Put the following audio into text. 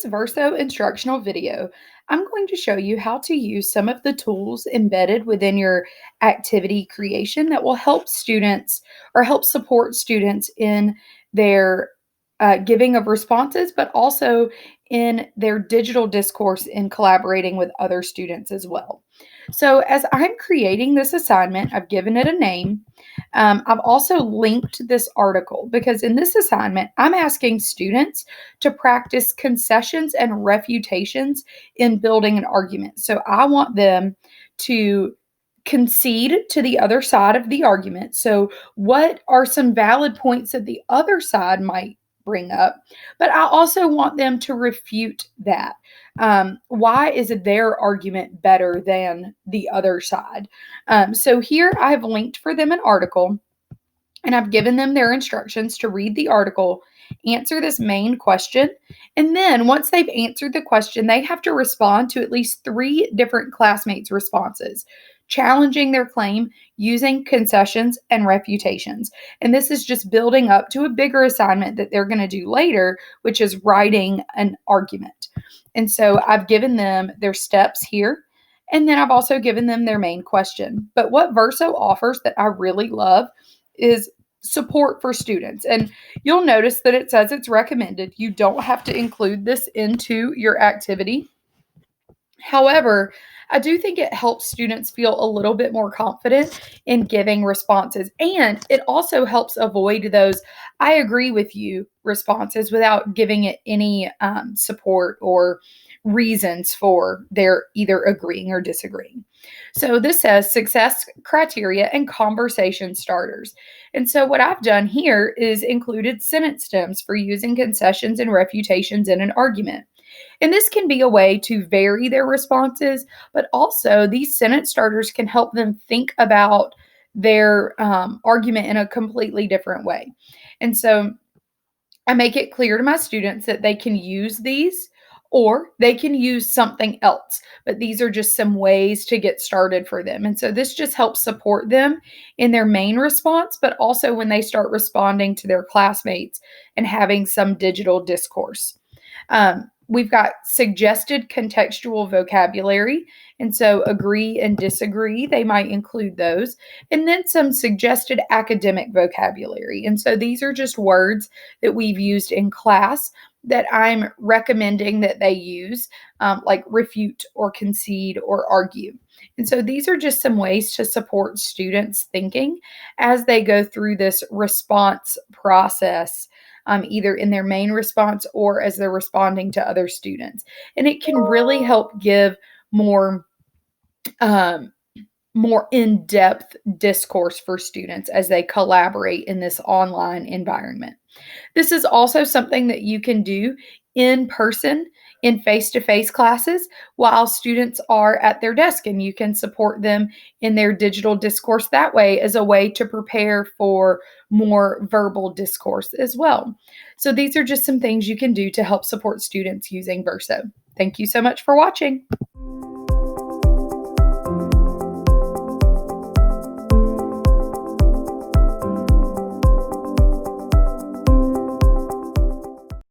Verso instructional video, I'm going to show you how to use some of the tools embedded within your activity creation that will help students or help support students in their giving of responses, but also in their digital discourse in collaborating with other students as well. So, as I'm creating this assignment, I've given it a name. I've also linked this article because in this assignment, I'm asking students to practice concessions and refutations in building an argument. So I want them to concede to the other side of the argument. So, what are some valid points that the other side might bring up? But I also want them to refute that. Why is their argument better than the other side? So, here I have linked for them an article and I've given them their instructions to read the article, answer this main question, and then once they've answered the question, they have to respond to at least 3 different classmates' responses, challenging their claim using concessions and refutations. And this is just building up to a bigger assignment that they're going to do later, which is writing an argument. And so I've given them their steps here. And then I've also given them their main question. But what Verso offers that I really love is support for students. And you'll notice that it says it's recommended. You don't have to include this into your activity. However, I do think it helps students feel a little bit more confident in giving responses. And it also helps avoid those "I agree with you" responses without giving it any support or reasons for their either agreeing or disagreeing. So this says success criteria and conversation starters. And so what I've done here is included sentence stems for using concessions and refutations in an argument. And this can be a way to vary their responses, but also these sentence starters can help them think about their argument in a completely different way. And so I make it clear to my students that they can use these or they can use something else, but these are just some ways to get started for them. And so this just helps support them in their main response, but also when they start responding to their classmates and having some digital discourse. We've got suggested contextual vocabulary. And so agree and disagree, they might include those. And then some suggested academic vocabulary. And so these are just words that we've used in class that I'm recommending that they use, like refute or concede or argue. And so these are just some ways to support students' thinking as they go through this response process, either in their main response or as they're responding to other students. And it can really help give more um, more in-depth discourse for students as they collaborate in this online environment. This is also something that you can do in person in face-to-face classes while students are at their desk, and you can support them in their digital discourse that way as a way to prepare for more verbal discourse as well. So these are just some things you can do to help support students using Verso. Thank you so much for watching.